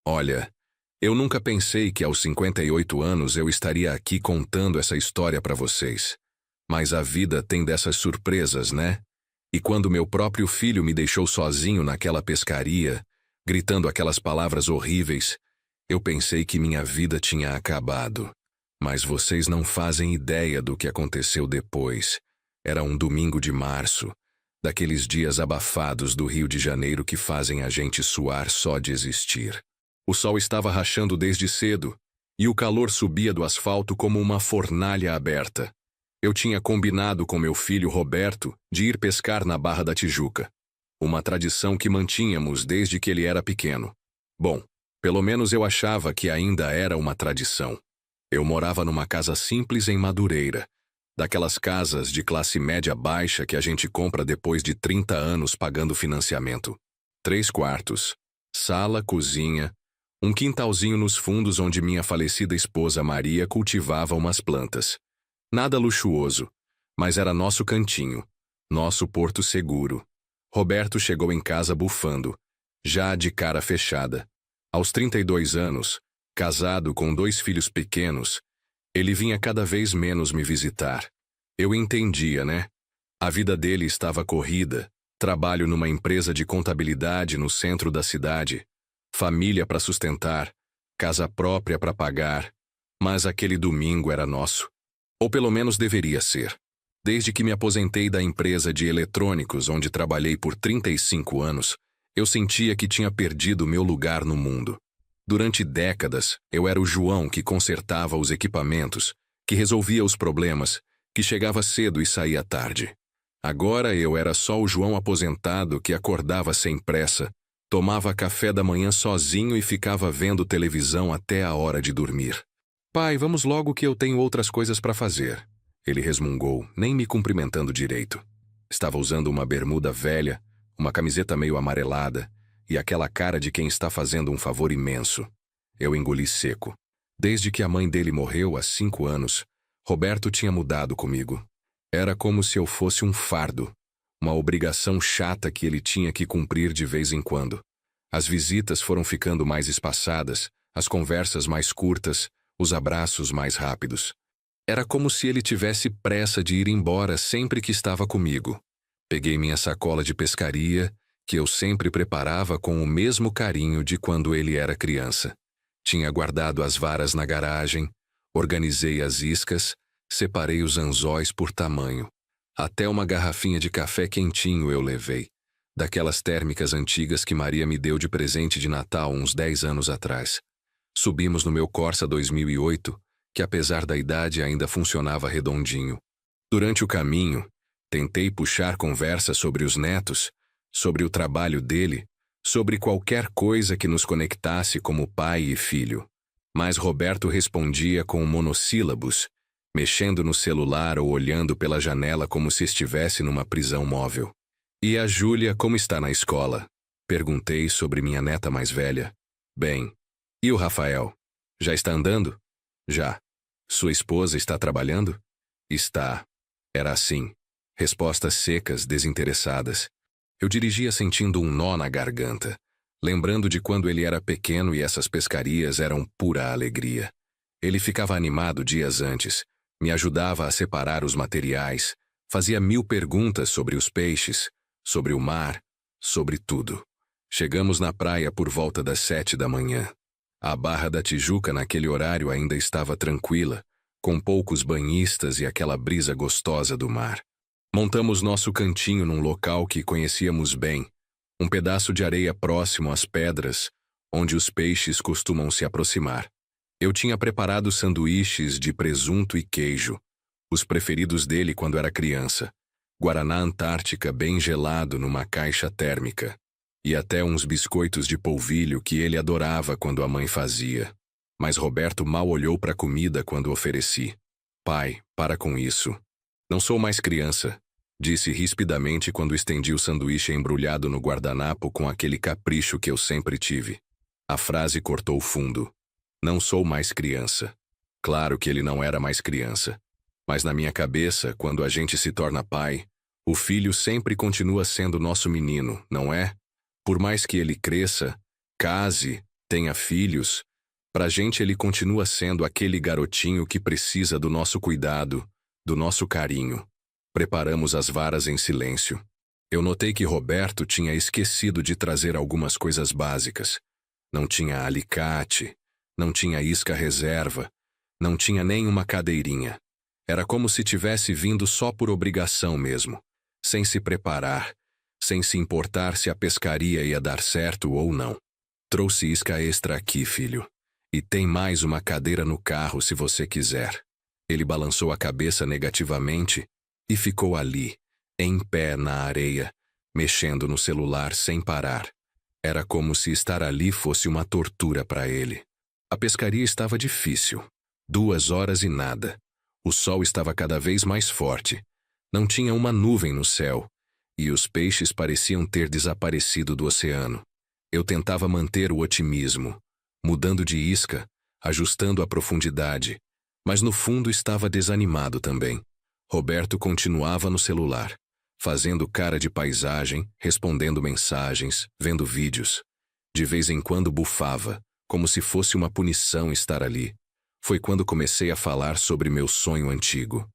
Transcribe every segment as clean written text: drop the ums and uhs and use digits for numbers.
Olha, eu nunca pensei que aos 58 anos eu estaria aqui contando essa história para vocês. Mas a vida tem dessas surpresas, né? E quando meu próprio filho me deixou sozinho naquela pescaria, gritando aquelas palavras horríveis, eu pensei que minha vida tinha acabado. Mas vocês não fazem ideia do que aconteceu depois. Era um domingo de março, daqueles dias abafados do Rio de Janeiro que fazem a gente suar só de existir. O sol estava rachando desde cedo, e o calor subia do asfalto como uma fornalha aberta. Eu tinha combinado com meu filho Roberto de ir pescar na Barra da Tijuca. Uma tradição que mantínhamos desde que ele era pequeno. Bom, pelo menos eu achava que ainda era uma tradição. Eu morava numa casa simples em Madureira, daquelas casas de classe média baixa que a gente compra depois de 30 anos pagando financiamento. 3 quartos, sala, cozinha, um quintalzinho nos fundos onde minha falecida esposa Maria cultivava umas plantas. Nada luxuoso, mas era nosso cantinho, nosso porto seguro. Roberto chegou em casa bufando, já de cara fechada. Aos 32 anos, casado com 2 filhos pequenos, ele vinha cada vez menos me visitar. Eu entendia, né? A vida dele estava corrida, trabalho numa empresa de contabilidade no centro da cidade, família para sustentar, casa própria para pagar, mas aquele domingo era nosso. Ou pelo menos deveria ser. Desde que me aposentei da empresa de eletrônicos onde trabalhei por 35 anos, eu sentia que tinha perdido meu lugar no mundo. Durante décadas, eu era o João que consertava os equipamentos, que resolvia os problemas, que chegava cedo e saía tarde. Agora eu era só o João aposentado que acordava sem pressa, tomava café da manhã sozinho e ficava vendo televisão até a hora de dormir. Pai, vamos logo que eu tenho outras coisas para fazer. Ele resmungou, nem me cumprimentando direito. Estava usando uma bermuda velha, uma camiseta meio amarelada e aquela cara de quem está fazendo um favor imenso. Eu engoli seco. Desde que a mãe dele morreu há 5 anos, Roberto tinha mudado comigo. Era como se eu fosse um fardo, uma obrigação chata que ele tinha que cumprir de vez em quando. As visitas foram ficando mais espaçadas, as conversas mais curtas, os abraços mais rápidos. Era como se ele tivesse pressa de ir embora sempre que estava comigo. Peguei minha sacola de pescaria, que eu sempre preparava com o mesmo carinho de quando ele era criança. Tinha guardado as varas na garagem, organizei as iscas, separei os anzóis por tamanho. Até uma garrafinha de café quentinho eu levei, daquelas térmicas antigas que Maria me deu de presente de Natal uns 10 anos atrás. Subimos no meu Corsa 2008, que apesar da idade ainda funcionava redondinho. Durante o caminho, tentei puxar conversa sobre os netos, sobre o trabalho dele, sobre qualquer coisa que nos conectasse como pai e filho. Mas Roberto respondia com monossílabos, mexendo no celular ou olhando pela janela como se estivesse numa prisão móvel. E a Júlia, como está na escola? Perguntei sobre minha neta mais velha. Bem. E o Rafael? Já está andando? Já. Sua esposa está trabalhando? Está. Era assim. Respostas secas, desinteressadas. Eu dirigia sentindo um nó na garganta, lembrando de quando ele era pequeno e essas pescarias eram pura alegria. Ele ficava animado dias antes, me ajudava a separar os materiais, fazia 1000 perguntas sobre os peixes, sobre o mar, sobre tudo. Chegamos na praia por volta das 7 da manhã. A Barra da Tijuca naquele horário ainda estava tranquila, com poucos banhistas e aquela brisa gostosa do mar. Montamos nosso cantinho num local que conhecíamos bem, um pedaço de areia próximo às pedras, onde os peixes costumam se aproximar. Eu tinha preparado sanduíches de presunto e queijo, os preferidos dele quando era criança, guaraná Antártica bem gelado numa caixa térmica, e até uns biscoitos de polvilho que ele adorava quando a mãe fazia. Mas Roberto mal olhou para a comida quando ofereci. Pai, para com isso. Não sou mais criança, disse rispidamente quando estendi o sanduíche embrulhado no guardanapo com aquele capricho que eu sempre tive. A frase cortou fundo. Não sou mais criança. Claro que ele não era mais criança. Mas na minha cabeça, quando a gente se torna pai, o filho sempre continua sendo nosso menino, não é? Por mais que ele cresça, case tenha filhos. Pra gente ele continua sendo aquele garotinho que precisa do nosso cuidado, do nosso carinho. Preparamos as varas em silêncio. Eu notei que Roberto tinha esquecido de trazer algumas coisas básicas. Não tinha alicate, não tinha isca reserva, não tinha nem uma cadeirinha. Era como se tivesse vindo só por obrigação mesmo, sem se preparar, sem se importar se a pescaria ia dar certo ou não. Trouxe isca extra aqui, filho. E tem mais uma cadeira no carro se você quiser. Ele balançou a cabeça negativamente e ficou ali, em pé na areia, mexendo no celular sem parar. Era como se estar ali fosse uma tortura para ele. A pescaria estava difícil. 2 horas e nada. O sol estava cada vez mais forte. Não tinha uma nuvem no céu. E os peixes pareciam ter desaparecido do oceano. Eu tentava manter o otimismo, mudando de isca, ajustando a profundidade, mas no fundo estava desanimado também. Roberto continuava no celular, fazendo cara de paisagem, respondendo mensagens, vendo vídeos. De vez em quando bufava, como se fosse uma punição estar ali. Foi quando comecei a falar sobre meu sonho antigo.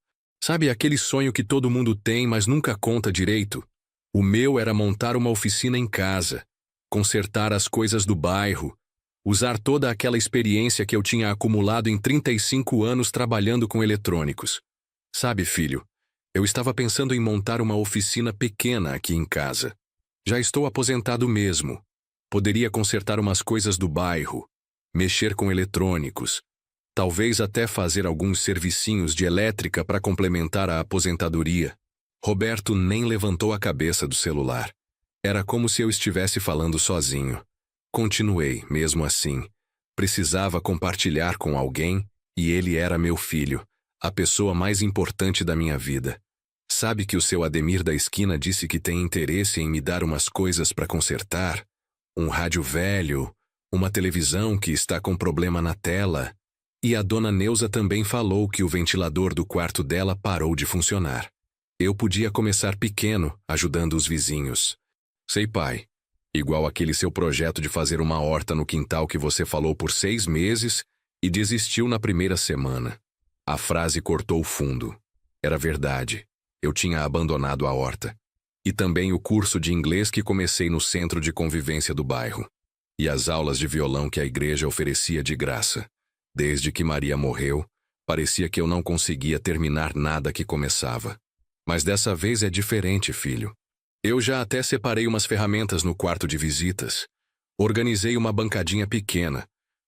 Sabe aquele sonho que todo mundo tem, mas nunca conta direito? O meu era montar uma oficina em casa, consertar as coisas do bairro, usar toda aquela experiência que eu tinha acumulado em 35 anos trabalhando com eletrônicos. Sabe, filho, eu estava pensando em montar uma oficina pequena aqui em casa. Já estou aposentado mesmo. Poderia consertar umas coisas do bairro, mexer com eletrônicos, talvez até fazer alguns servicinhos de elétrica para complementar a aposentadoria. Roberto nem levantou a cabeça do celular. Era como se eu estivesse falando sozinho. Continuei, mesmo assim. Precisava compartilhar com alguém, e ele era meu filho, a pessoa mais importante da minha vida. Sabe que o seu Ademir da esquina disse que tem interesse em me dar umas coisas para consertar? Um rádio velho, uma televisão que está com problema na tela. E a dona Neuza também falou que o ventilador do quarto dela parou de funcionar. Eu podia começar pequeno, ajudando os vizinhos. Sei, pai. Igual aquele seu projeto de fazer uma horta no quintal que você falou por 6 meses e desistiu na primeira semana. A frase cortou fundo. Era verdade. Eu tinha abandonado a horta. E também o curso de inglês que comecei no centro de convivência do bairro. E as aulas de violão que a igreja oferecia de graça. Desde que Maria morreu, parecia que eu não conseguia terminar nada que começava. Mas dessa vez é diferente, filho. Eu já até separei umas ferramentas no quarto de visitas. Organizei uma bancadinha pequena.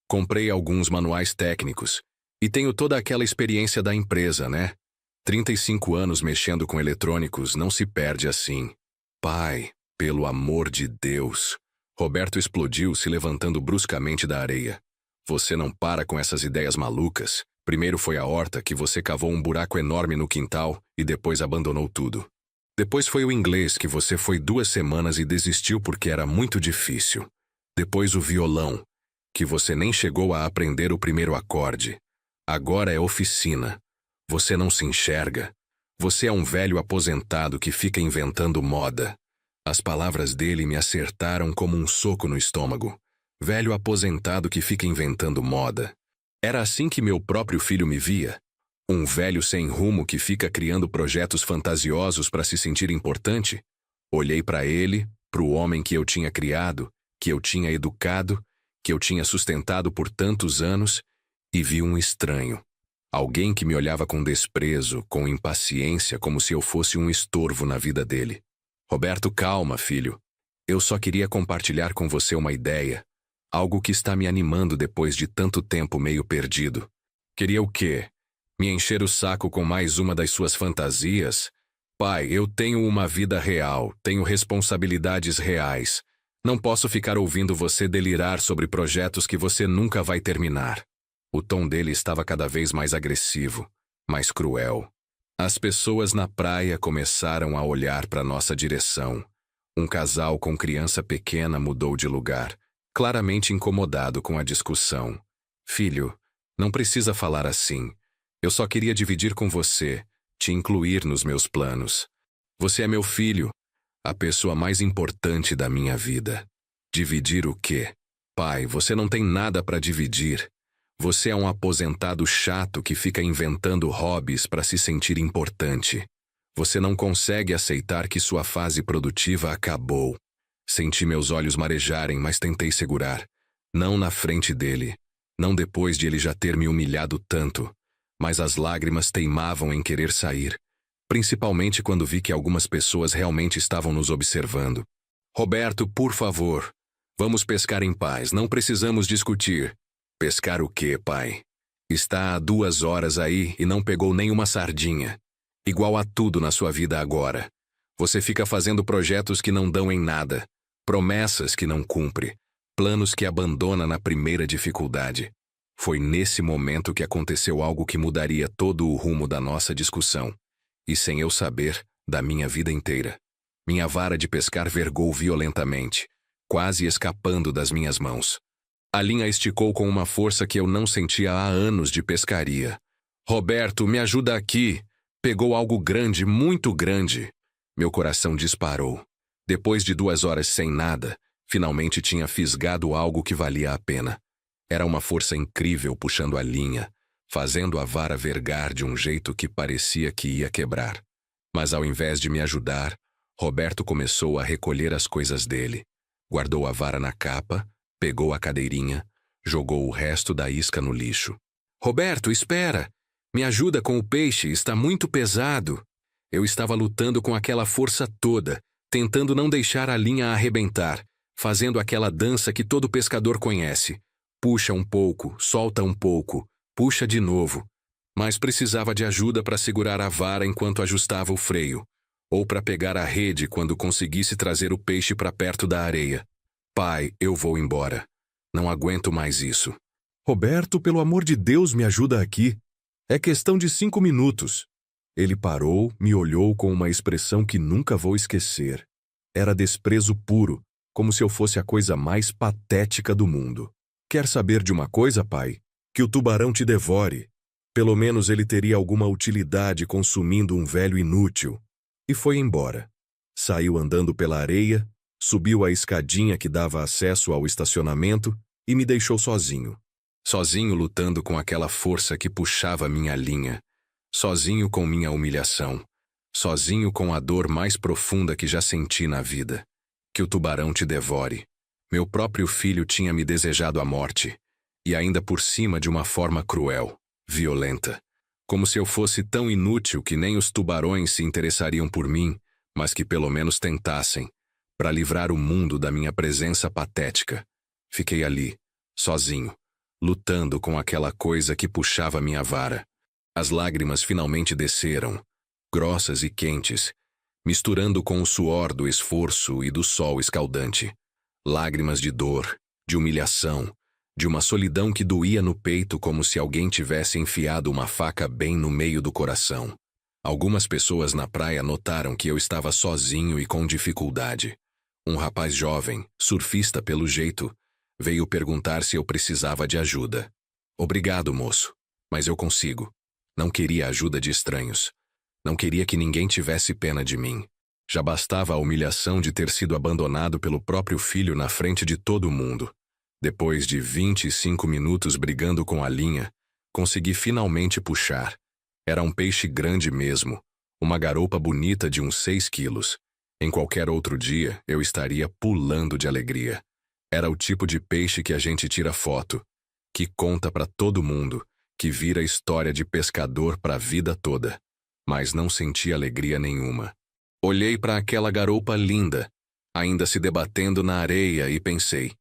Comprei alguns manuais técnicos. E tenho toda aquela experiência da empresa, né? 35 anos mexendo com eletrônicos não se perde assim. Pai, pelo amor de Deus. Roberto explodiu, se levantando bruscamente da areia. Você não para com essas ideias malucas. Primeiro foi a horta que você cavou um buraco enorme no quintal e depois abandonou tudo. Depois foi o inglês que você foi 2 semanas e desistiu porque era muito difícil. Depois o violão, que você nem chegou a aprender o primeiro acorde. Agora é oficina. Você não se enxerga. Você é um velho aposentado que fica inventando moda. As palavras dele me acertaram como um soco no estômago. Velho aposentado que fica inventando moda. Era assim que meu próprio filho me via. Um velho sem rumo que fica criando projetos fantasiosos para se sentir importante? Olhei para ele, para o homem que eu tinha criado, que eu tinha educado, que eu tinha sustentado por tantos anos, e vi um estranho. Alguém que me olhava com desprezo, com impaciência, como se eu fosse um estorvo na vida dele. Roberto, calma, filho. Eu só queria compartilhar com você uma ideia. Algo que está me animando depois de tanto tempo meio perdido. Queria o quê? Me encher o saco com mais uma das suas fantasias? Pai, eu tenho uma vida real, tenho responsabilidades reais. Não posso ficar ouvindo você delirar sobre projetos que você nunca vai terminar. O tom dele estava cada vez mais agressivo, mais cruel. As pessoas na praia começaram a olhar para nossa direção. Um casal com criança pequena mudou de lugar, claramente incomodado com a discussão. Filho, não precisa falar assim. Eu só queria dividir com você, te incluir nos meus planos. Você é meu filho, a pessoa mais importante da minha vida. Dividir o quê? Pai, você não tem nada para dividir. Você é um aposentado chato que fica inventando hobbies para se sentir importante. Você não consegue aceitar que sua fase produtiva acabou. Senti meus olhos marejarem, mas tentei segurar. Não na frente dele. Não depois de ele já ter me humilhado tanto. Mas as lágrimas teimavam em querer sair. Principalmente quando vi que algumas pessoas realmente estavam nos observando. Roberto, por favor. Vamos pescar em paz, não precisamos discutir. Pescar o quê, pai? Está há 2 horas aí e não pegou nenhuma sardinha. Igual a tudo na sua vida agora. Você fica fazendo projetos que não dão em nada. Promessas que não cumpre. Planos que abandona na primeira dificuldade. Foi nesse momento que aconteceu algo que mudaria todo o rumo da nossa discussão. E sem eu saber, da minha vida inteira. Minha vara de pescar vergou violentamente, quase escapando das minhas mãos. A linha esticou com uma força que eu não sentia há anos de pescaria. Roberto, me ajuda aqui. Pegou algo grande, muito grande. Meu coração disparou. Depois de 2 horas sem nada, finalmente tinha fisgado algo que valia a pena. Era uma força incrível puxando a linha, fazendo a vara vergar de um jeito que parecia que ia quebrar. Mas ao invés de me ajudar, Roberto começou a recolher as coisas dele. Guardou a vara na capa, pegou a cadeirinha, jogou o resto da isca no lixo. Roberto, espera! Me ajuda com o peixe, está muito pesado. Eu estava lutando com aquela força toda, tentando não deixar a linha arrebentar, fazendo aquela dança que todo pescador conhece. Puxa um pouco, solta um pouco, puxa de novo. Mas precisava de ajuda para segurar a vara enquanto ajustava o freio, ou para pegar a rede quando conseguisse trazer o peixe para perto da areia. Pai, eu vou embora. Não aguento mais isso. Roberto, pelo amor de Deus, me ajuda aqui. É questão de 5 minutos. Ele parou, me olhou com uma expressão que nunca vou esquecer. Era desprezo puro, como se eu fosse a coisa mais patética do mundo. Quer saber de uma coisa, pai? Que o tubarão te devore. Pelo menos ele teria alguma utilidade consumindo um velho inútil. E foi embora. Saiu andando pela areia, subiu a escadinha que dava acesso ao estacionamento e me deixou sozinho. Sozinho lutando com aquela força que puxava minha linha. Sozinho com minha humilhação. Sozinho com a dor mais profunda que já senti na vida. Que o tubarão te devore. Meu próprio filho tinha me desejado a morte. E ainda por cima de uma forma cruel, violenta. Como se eu fosse tão inútil que nem os tubarões se interessariam por mim, mas que pelo menos tentassem, para livrar o mundo da minha presença patética. Fiquei ali, sozinho, lutando com aquela coisa que puxava minha vara. As lágrimas finalmente desceram, grossas e quentes, misturando com o suor do esforço e do sol escaldante. Lágrimas de dor, de humilhação, de uma solidão que doía no peito como se alguém tivesse enfiado uma faca bem no meio do coração. Algumas pessoas na praia notaram que eu estava sozinho e com dificuldade. Um rapaz jovem, surfista pelo jeito, veio perguntar se eu precisava de ajuda. Obrigado, moço, mas eu consigo. Não queria ajuda de estranhos. Não queria que ninguém tivesse pena de mim. Já bastava a humilhação de ter sido abandonado pelo próprio filho na frente de todo mundo. Depois de 25 minutos brigando com a linha, consegui finalmente puxar. Era um peixe grande mesmo, uma garoupa bonita de uns 6 quilos. Em qualquer outro dia, eu estaria pulando de alegria. Era o tipo de peixe que a gente tira foto, que conta para todo mundo, que vira história de pescador para a vida toda. Mas não senti alegria nenhuma. Olhei para aquela garoupa linda, ainda se debatendo na areia e pensei,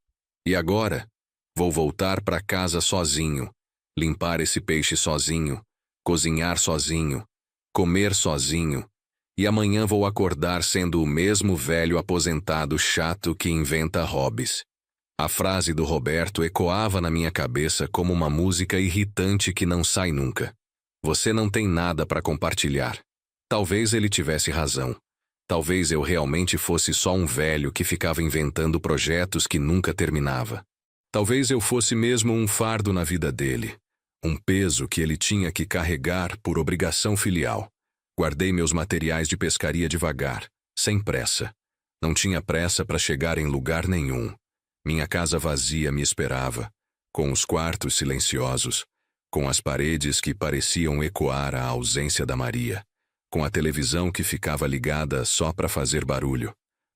e agora? Vou voltar para casa sozinho, limpar esse peixe sozinho, cozinhar sozinho, comer sozinho, e amanhã vou acordar sendo o mesmo velho aposentado chato que inventa hobbies. A frase do Roberto ecoava na minha cabeça como uma música irritante que não sai nunca. Você não tem nada para compartilhar. Talvez ele tivesse razão. Talvez eu realmente fosse só um velho que ficava inventando projetos que nunca terminava. Talvez eu fosse mesmo um fardo na vida dele. Um peso que ele tinha que carregar por obrigação filial. Guardei meus materiais de pescaria devagar, sem pressa. Não tinha pressa para chegar em lugar nenhum. Minha casa vazia me esperava, com os quartos silenciosos, com as paredes que pareciam ecoar a ausência da Maria, com a televisão que ficava ligada só para fazer barulho.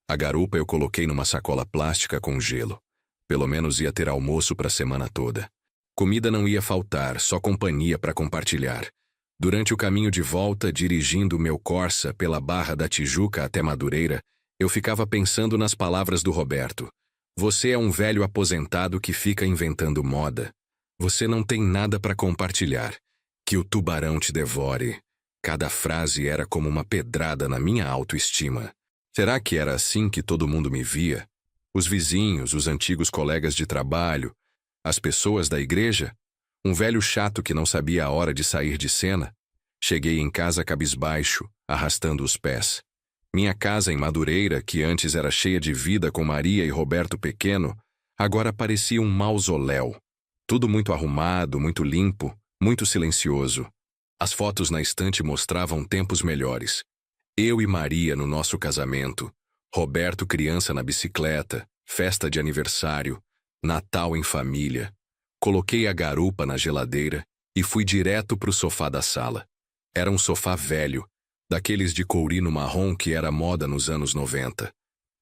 A garupa eu coloquei numa sacola plástica com gelo. Pelo menos ia ter almoço para a semana toda. Comida não ia faltar, só companhia para compartilhar. Durante o caminho de volta, dirigindo meu Corsa pela Barra da Tijuca até Madureira, eu ficava pensando nas palavras do Roberto. Você é um velho aposentado que fica inventando moda. Você não tem nada para compartilhar. Que o tubarão te devore. Cada frase era como uma pedrada na minha autoestima. Será que era assim que todo mundo me via? Os vizinhos, os antigos colegas de trabalho, as pessoas da igreja? Um velho chato que não sabia a hora de sair de cena? Cheguei em casa cabisbaixo, arrastando os pés. Minha casa em Madureira, que antes era cheia de vida com Maria e Roberto pequeno, agora parecia um mausoléu. Tudo muito arrumado, muito limpo, muito silencioso. As fotos na estante mostravam tempos melhores. Eu e Maria no nosso casamento, Roberto criança na bicicleta, festa de aniversário, Natal em família. Coloquei a garupa na geladeira e fui direto para o sofá da sala. Era um sofá velho, daqueles de courino marrom que era moda nos anos 90.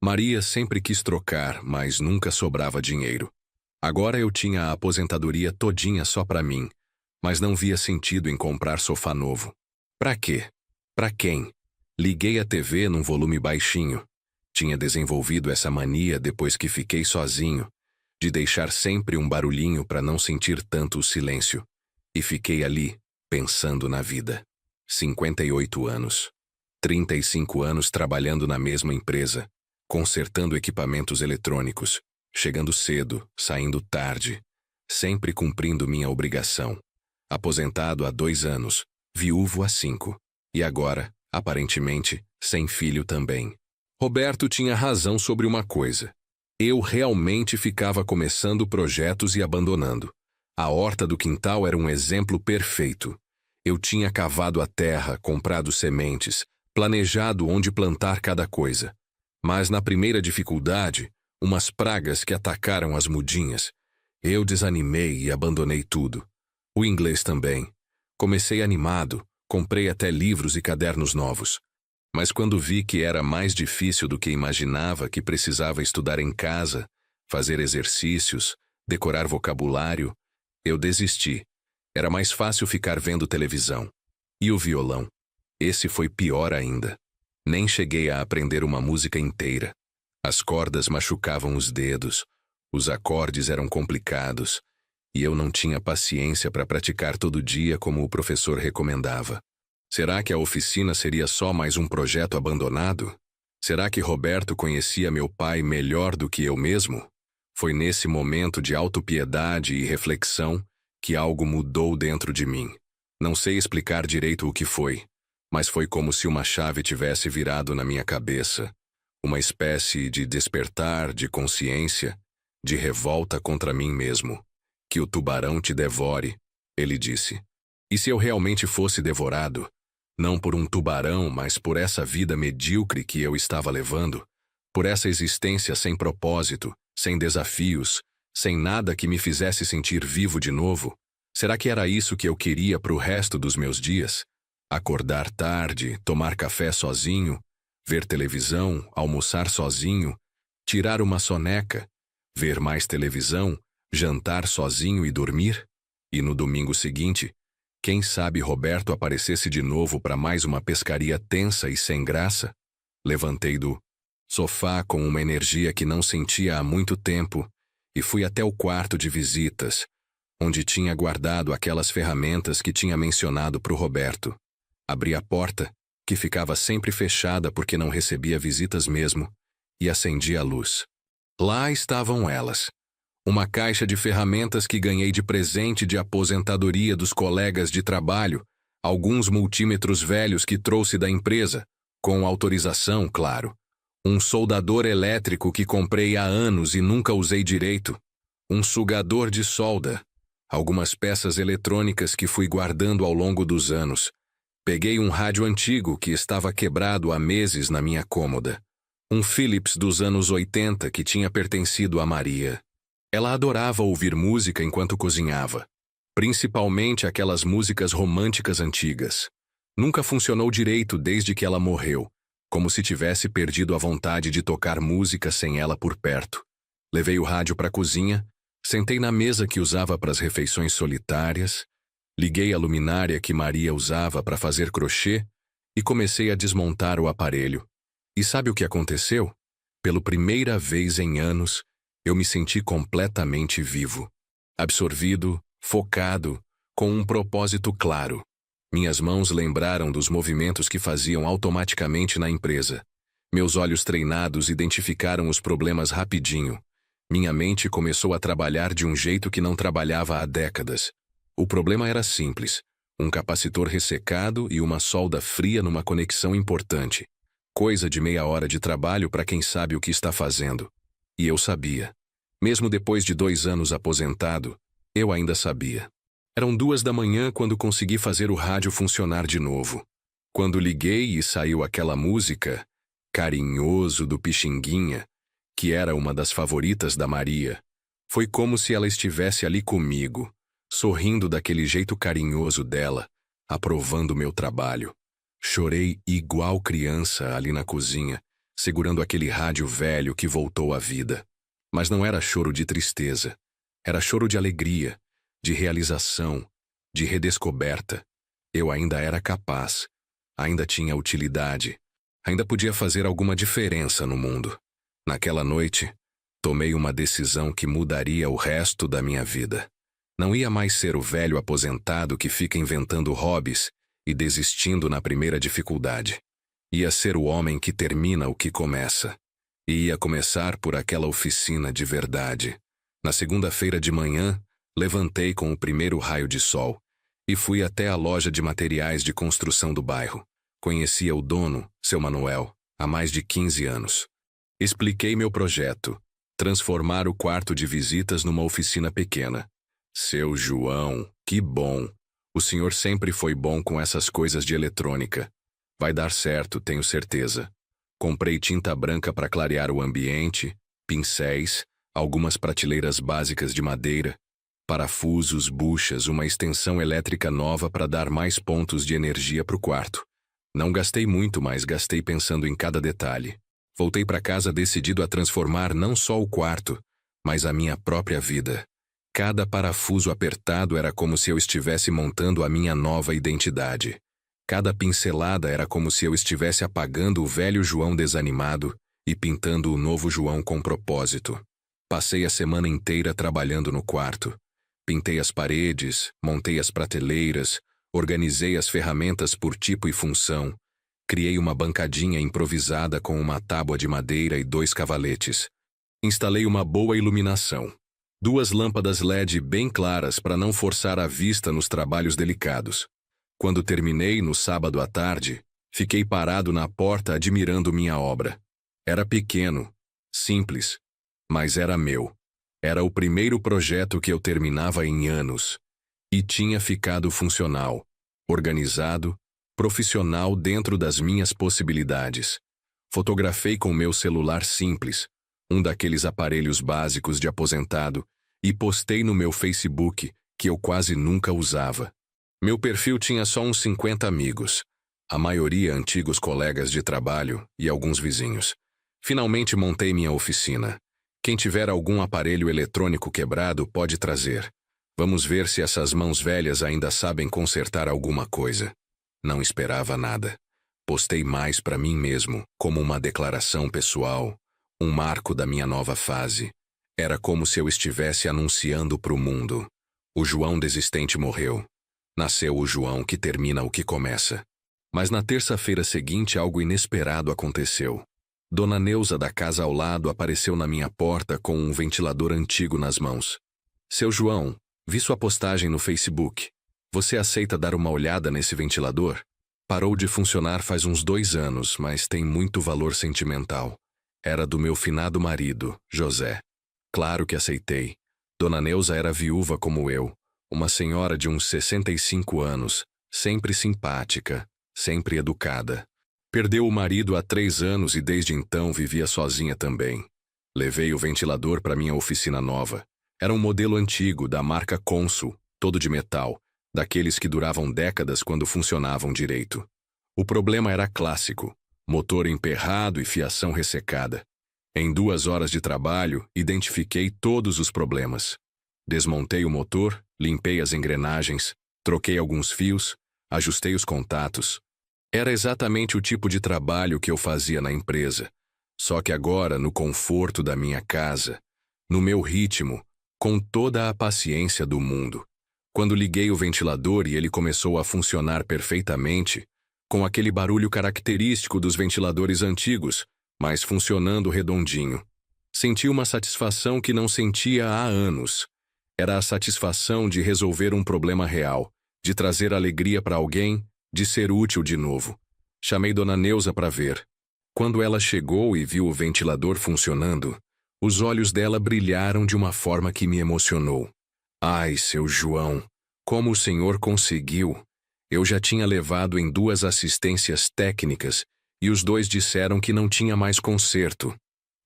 Maria sempre quis trocar, mas nunca sobrava dinheiro. Agora eu tinha a aposentadoria todinha só para mim, mas não via sentido em comprar sofá novo. Pra quê? Pra quem? Liguei a TV num volume baixinho. Tinha desenvolvido essa mania depois que fiquei sozinho, de deixar sempre um barulhinho para não sentir tanto o silêncio. E fiquei ali, pensando na vida. 58 anos. 35 anos trabalhando na mesma empresa, consertando equipamentos eletrônicos, chegando cedo, saindo tarde, sempre cumprindo minha obrigação. Aposentado há 2 anos, viúvo há 5. E agora, aparentemente, sem filho também. Roberto tinha razão sobre uma coisa. Eu realmente ficava começando projetos e abandonando. A horta do quintal era um exemplo perfeito. Eu tinha cavado a terra, comprado sementes, planejado onde plantar cada coisa. Mas na primeira dificuldade, umas pragas que atacaram as mudinhas, eu desanimei e abandonei tudo. O inglês também. Comecei animado, comprei até livros e cadernos novos. Mas quando vi que era mais difícil do que imaginava, que precisava estudar em casa, fazer exercícios, decorar vocabulário, eu desisti. Era mais fácil ficar vendo televisão. E o violão? Esse foi pior ainda. Nem cheguei a aprender uma música inteira. As cordas machucavam os dedos, os acordes eram complicados, e eu não tinha paciência para praticar todo dia como o professor recomendava. Será que a oficina seria só mais um projeto abandonado? Será que Roberto conhecia meu pai melhor do que eu mesmo? Foi nesse momento de autopiedade e reflexão que algo mudou dentro de mim. Não sei explicar direito o que foi, mas foi como se uma chave tivesse virado na minha cabeça. Uma espécie de despertar de consciência, de revolta contra mim mesmo. Que o tubarão te devore, ele disse. E se eu realmente fosse devorado? Não por um tubarão, mas por essa vida medíocre que eu estava levando, por essa existência sem propósito, sem desafios, sem nada que me fizesse sentir vivo de novo. Será que era isso que eu queria para o resto dos meus dias? Acordar tarde, tomar café sozinho, ver televisão, almoçar sozinho, tirar uma soneca, ver mais televisão, jantar sozinho e dormir? E no domingo seguinte, quem sabe Roberto aparecesse de novo para mais uma pescaria tensa e sem graça? Levantei do sofá com uma energia que não sentia há muito tempo e fui até o quarto de visitas, onde tinha guardado aquelas ferramentas que tinha mencionado para o Roberto. Abri a porta, que ficava sempre fechada porque não recebia visitas mesmo, e acendi a luz. Lá estavam elas. Uma caixa de ferramentas que ganhei de presente de aposentadoria dos colegas de trabalho, alguns multímetros velhos que trouxe da empresa, com autorização, claro. Um soldador elétrico que comprei há anos e nunca usei direito. Um sugador de solda. Algumas peças eletrônicas que fui guardando ao longo dos anos. Peguei um rádio antigo que estava quebrado há meses na minha cômoda. Um Philips dos anos 80 que tinha pertencido a Maria. Ela adorava ouvir música enquanto cozinhava, principalmente aquelas músicas românticas antigas. Nunca funcionou direito desde que ela morreu, como se tivesse perdido a vontade de tocar música sem ela por perto. Levei o rádio para a cozinha, sentei na mesa que usava para as refeições solitárias, liguei a luminária que Maria usava para fazer crochê e comecei a desmontar o aparelho. E sabe o que aconteceu? Pela primeira vez em anos, eu me senti completamente vivo. Absorvido, focado, com um propósito claro. Minhas mãos lembraram dos movimentos que faziam automaticamente na empresa. Meus olhos treinados identificaram os problemas rapidinho. Minha mente começou a trabalhar de um jeito que não trabalhava há décadas. O problema era simples: um capacitor ressecado e uma solda fria numa conexão importante. Coisa de meia hora de trabalho para quem sabe o que está fazendo. E eu sabia. Mesmo depois de 2 anos aposentado, eu ainda sabia. Eram 2 da manhã quando consegui fazer o rádio funcionar de novo. Quando liguei e saiu aquela música, Carinhoso do Pixinguinha, que era uma das favoritas da Maria, foi como se ela estivesse ali comigo, sorrindo daquele jeito carinhoso dela, aprovando meu trabalho. Chorei igual criança ali na cozinha, segurando aquele rádio velho que voltou à vida. Mas não era choro de tristeza. Era choro de alegria, de realização, de redescoberta. Eu ainda era capaz, ainda tinha utilidade, ainda podia fazer alguma diferença no mundo. Naquela noite, tomei uma decisão que mudaria o resto da minha vida. Não ia mais ser o velho aposentado que fica inventando hobbies e desistindo na primeira dificuldade. Ia ser o homem que termina o que começa. E ia começar por aquela oficina de verdade. Na segunda-feira de manhã, levantei com o primeiro raio de sol e fui até a loja de materiais de construção do bairro. Conhecia o dono, seu Manuel, há mais de 15 anos. Expliquei meu projeto: transformar o quarto de visitas numa oficina pequena. Seu João, que bom! O senhor sempre foi bom com essas coisas de eletrônica. Vai dar certo, tenho certeza. Comprei tinta branca para clarear o ambiente, pincéis, algumas prateleiras básicas de madeira, parafusos, buchas, uma extensão elétrica nova para dar mais pontos de energia para o quarto. Não gastei muito, mas gastei pensando em cada detalhe. Voltei para casa decidido a transformar não só o quarto, mas a minha própria vida. Cada parafuso apertado era como se eu estivesse montando a minha nova identidade. Cada pincelada era como se eu estivesse apagando o velho João desanimado e pintando o novo João com propósito. Passei a semana inteira trabalhando no quarto. Pintei as paredes, montei as prateleiras, organizei as ferramentas por tipo e função. Criei uma bancadinha improvisada com uma tábua de madeira e 2 cavaletes. Instalei uma boa iluminação. 2 lâmpadas LED bem claras para não forçar a vista nos trabalhos delicados. Quando terminei, no sábado à tarde, fiquei parado na porta admirando minha obra. Era pequeno, simples, mas era meu. Era o primeiro projeto que eu terminava em anos. E tinha ficado funcional, organizado, profissional dentro das minhas possibilidades. Fotografei com meu celular simples, um daqueles aparelhos básicos de aposentado, e postei no meu Facebook, que eu quase nunca usava. Meu perfil tinha só uns 50 amigos, a maioria antigos colegas de trabalho e alguns vizinhos. Finalmente montei minha oficina. Quem tiver algum aparelho eletrônico quebrado pode trazer. Vamos ver se essas mãos velhas ainda sabem consertar alguma coisa. Não esperava nada. Postei mais para mim mesmo, como uma declaração pessoal, um marco da minha nova fase. Era como se eu estivesse anunciando para o mundo: o João desistente morreu. Nasceu o João que termina o que começa. Mas na terça-feira seguinte algo inesperado aconteceu. Dona Neuza da casa ao lado apareceu na minha porta com um ventilador antigo nas mãos. Seu João, vi sua postagem no Facebook. Você aceita dar uma olhada nesse ventilador? Parou de funcionar faz uns 2 anos, mas tem muito valor sentimental. Era do meu finado marido, José. Claro que aceitei. Dona Neuza era viúva como eu. Uma senhora de uns 65 anos, sempre simpática, sempre educada. Perdeu o marido há 3 anos e desde então vivia sozinha também. Levei o ventilador para minha oficina nova. Era um modelo antigo, da marca Consul, todo de metal, daqueles que duravam décadas quando funcionavam direito. O problema era clássico: motor emperrado e fiação ressecada. Em 2 horas de trabalho, identifiquei todos os problemas. Desmontei o motor, limpei as engrenagens, troquei alguns fios, ajustei os contatos. Era exatamente o tipo de trabalho que eu fazia na empresa, só que agora no conforto da minha casa, no meu ritmo, com toda a paciência do mundo. Quando liguei o ventilador e ele começou a funcionar perfeitamente, com aquele barulho característico dos ventiladores antigos, mas funcionando redondinho, senti uma satisfação que não sentia há anos. Era a satisfação de resolver um problema real, de trazer alegria para alguém, de ser útil de novo. Chamei Dona Neuza para ver. Quando ela chegou e viu o ventilador funcionando, os olhos dela brilharam de uma forma que me emocionou. Ai, seu João, como o senhor conseguiu? Eu já tinha levado em 2 assistências técnicas e os 2 disseram que não tinha mais conserto.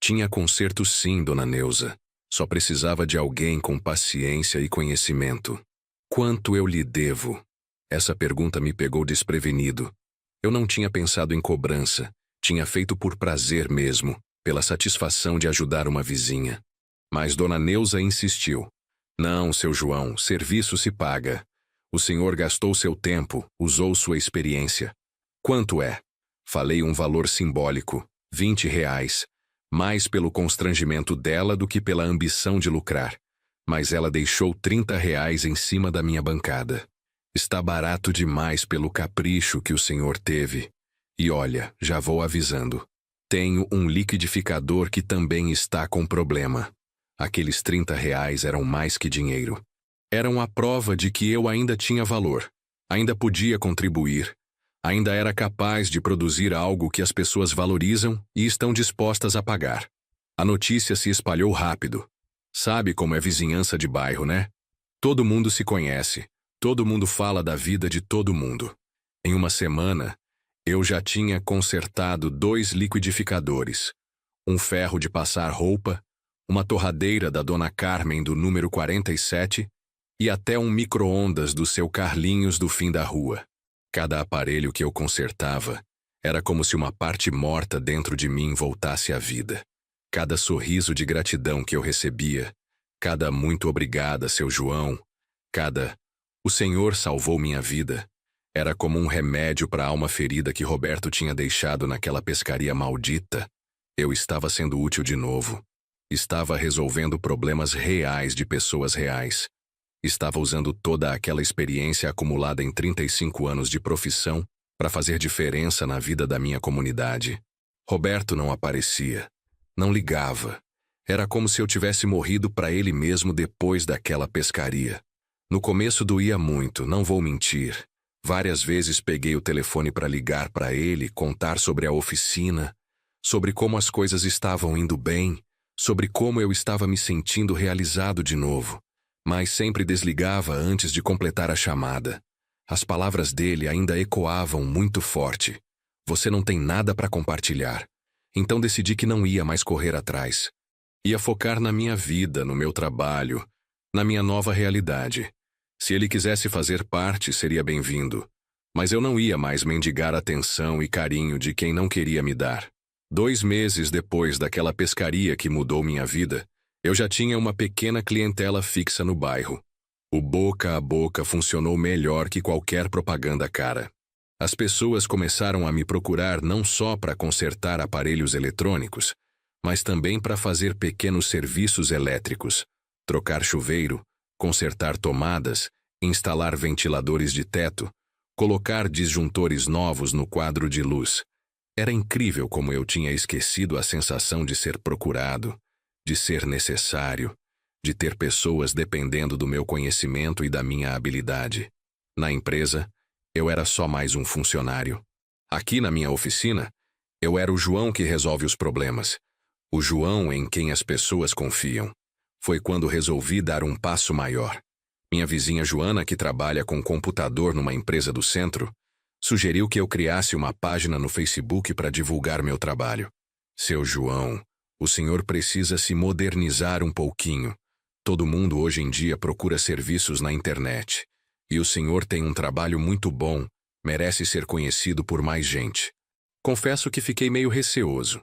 Tinha conserto sim, Dona Neuza. Só precisava de alguém com paciência e conhecimento. Quanto eu lhe devo? Essa pergunta me pegou desprevenido. Eu não tinha pensado em cobrança. Tinha feito por prazer mesmo, pela satisfação de ajudar uma vizinha. Mas Dona Neuza insistiu. Não, seu João, serviço se paga. O senhor gastou seu tempo, usou sua experiência. Quanto é? Falei um valor simbólico, R$ 20, mais pelo constrangimento dela do que pela ambição de lucrar. Mas ela deixou R$ 30 em cima da minha bancada. Está barato demais pelo capricho que o senhor teve. E olha, já vou avisando. Tenho um liquidificador que também está com problema. Aqueles R$ 30 eram mais que dinheiro. Eram a prova de que eu ainda tinha valor, ainda podia contribuir, ainda era capaz de produzir algo que as pessoas valorizam e estão dispostas a pagar. A notícia se espalhou rápido. Sabe como é vizinhança de bairro, né? Todo mundo se conhece, todo mundo fala da vida de todo mundo. Em uma semana, eu já tinha consertado 2 liquidificadores, um ferro de passar roupa, uma torradeira da Dona Carmen do número 47 e até um micro-ondas do seu Carlinhos do fim da rua. Cada aparelho que eu consertava era como se uma parte morta dentro de mim voltasse à vida. Cada sorriso de gratidão que eu recebia, cada muito obrigada, seu João, cada o senhor salvou minha vida, era como um remédio para a alma ferida que Roberto tinha deixado naquela pescaria maldita. Eu estava sendo útil de novo. Estava resolvendo problemas reais de pessoas reais. Estava usando toda aquela experiência acumulada em 35 anos de profissão para fazer diferença na vida da minha comunidade. Roberto não aparecia, não ligava. Era como se eu tivesse morrido para ele mesmo depois daquela pescaria. No começo doía muito, não vou mentir. Várias vezes peguei o telefone para ligar para ele, contar sobre a oficina, sobre como as coisas estavam indo bem, sobre como eu estava me sentindo realizado de novo. Mas sempre desligava antes de completar a chamada. As palavras dele ainda ecoavam muito forte. Você não tem nada para compartilhar. Então decidi que não ia mais correr atrás. Ia focar na minha vida, no meu trabalho, na minha nova realidade. Se ele quisesse fazer parte, seria bem-vindo. Mas eu não ia mais mendigar atenção e carinho de quem não queria me dar. 2 meses depois daquela pescaria que mudou minha vida, eu já tinha uma pequena clientela fixa no bairro. O boca a boca funcionou melhor que qualquer propaganda cara. As pessoas começaram a me procurar não só para consertar aparelhos eletrônicos, mas também para fazer pequenos serviços elétricos, trocar chuveiro, consertar tomadas, instalar ventiladores de teto, colocar disjuntores novos no quadro de luz. Era incrível como eu tinha esquecido a sensação de ser procurado, de ser necessário, de ter pessoas dependendo do meu conhecimento e da minha habilidade. Na empresa, eu era só mais um funcionário. Aqui na minha oficina, eu era o João que resolve os problemas, o João em quem as pessoas confiam. Foi quando resolvi dar um passo maior. Minha vizinha Joana, que trabalha com computador numa empresa do centro, Sugeriu que eu criasse uma página no Facebook para divulgar meu trabalho. Seu João, o senhor precisa se modernizar um pouquinho. Todo mundo hoje em dia procura serviços na internet. E o senhor tem um trabalho muito bom, merece ser conhecido por mais gente. Confesso que fiquei meio receoso.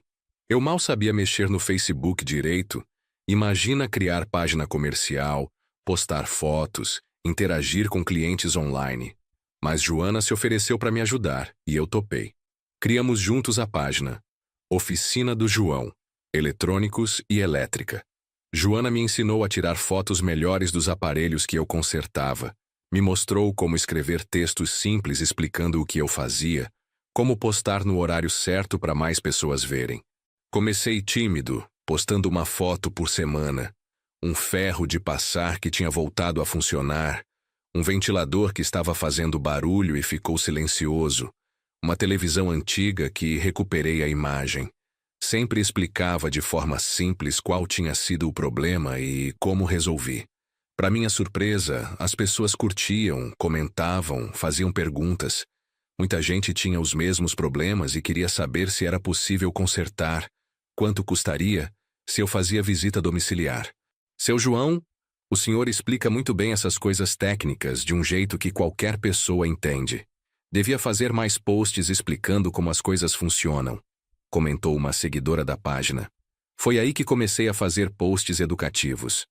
Eu mal sabia mexer no Facebook direito. Imagina criar página comercial, postar fotos, interagir com clientes online. Mas Joana se ofereceu para me ajudar, e eu topei. Criamos juntos a página Oficina do João, Eletrônicos e Elétrica. Joana me ensinou a tirar fotos melhores dos aparelhos que eu consertava, me mostrou como escrever textos simples explicando o que eu fazia, como postar no horário certo para mais pessoas verem. Comecei tímido, postando uma foto por semana, um ferro de passar que tinha voltado a funcionar, um ventilador que estava fazendo barulho e ficou silencioso, uma televisão antiga que recuperei a imagem. Sempre explicava de forma simples qual tinha sido o problema e como resolvi. Para minha surpresa, as pessoas curtiam, comentavam, faziam perguntas. Muita gente tinha os mesmos problemas e queria saber se era possível consertar, quanto custaria, se eu fazia visita domiciliar. Seu João, o senhor explica muito bem essas coisas técnicas de um jeito que qualquer pessoa entende. Devia fazer mais posts explicando como as coisas funcionam, comentou uma seguidora da página. Foi aí que comecei a fazer posts educativos.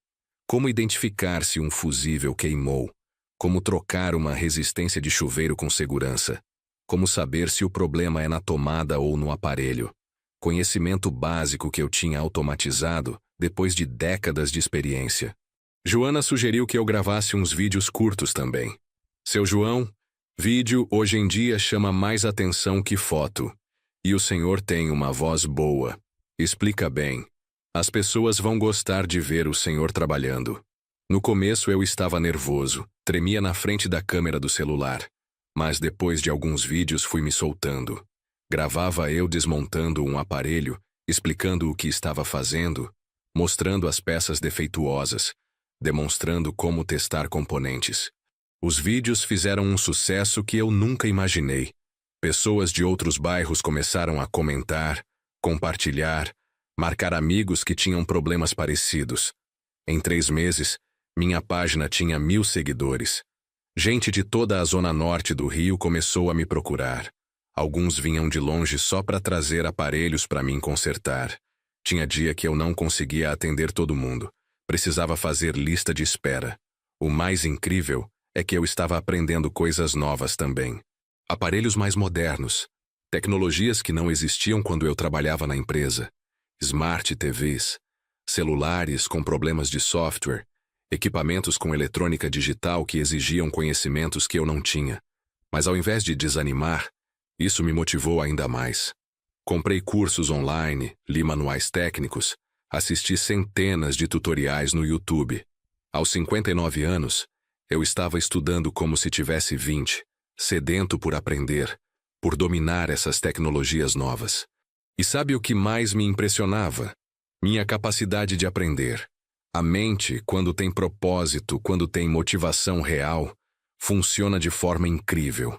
Como identificar se um fusível queimou, como trocar uma resistência de chuveiro com segurança, como saber se o problema é na tomada ou no aparelho. Conhecimento básico que eu tinha automatizado depois de décadas de experiência. Joana sugeriu que eu gravasse uns vídeos curtos também. Seu João, vídeo hoje em dia chama mais atenção que foto. E o senhor tem uma voz boa. Explica bem. As pessoas vão gostar de ver o senhor trabalhando. No começo eu estava nervoso, tremia na frente da câmera do celular. Mas depois de alguns vídeos fui me soltando. Gravava eu desmontando um aparelho, explicando o que estava fazendo, mostrando as peças defeituosas, demonstrando como testar componentes. Os vídeos fizeram um sucesso que eu nunca imaginei. Pessoas de outros bairros começaram a comentar, compartilhar, marcar amigos que tinham problemas parecidos. Em 3 meses, minha página tinha 1000 seguidores. Gente de toda a zona norte do Rio começou a me procurar. Alguns vinham de longe só para trazer aparelhos para mim consertar. Tinha dia que eu não conseguia atender todo mundo. Precisava fazer lista de espera. O mais incrível é que eu estava aprendendo coisas novas também. Aparelhos mais modernos, tecnologias que não existiam quando eu trabalhava na empresa, smart TVs, celulares com problemas de software, equipamentos com eletrônica digital que exigiam conhecimentos que eu não tinha. Mas ao invés de desanimar, isso me motivou ainda mais. Comprei cursos online, li manuais técnicos, assisti centenas de tutoriais no YouTube. Aos 59 anos, eu estava estudando como se tivesse 20, sedento por aprender, por dominar essas tecnologias novas. E sabe o que mais me impressionava? Minha capacidade de aprender. A mente, quando tem propósito, quando tem motivação real, funciona de forma incrível.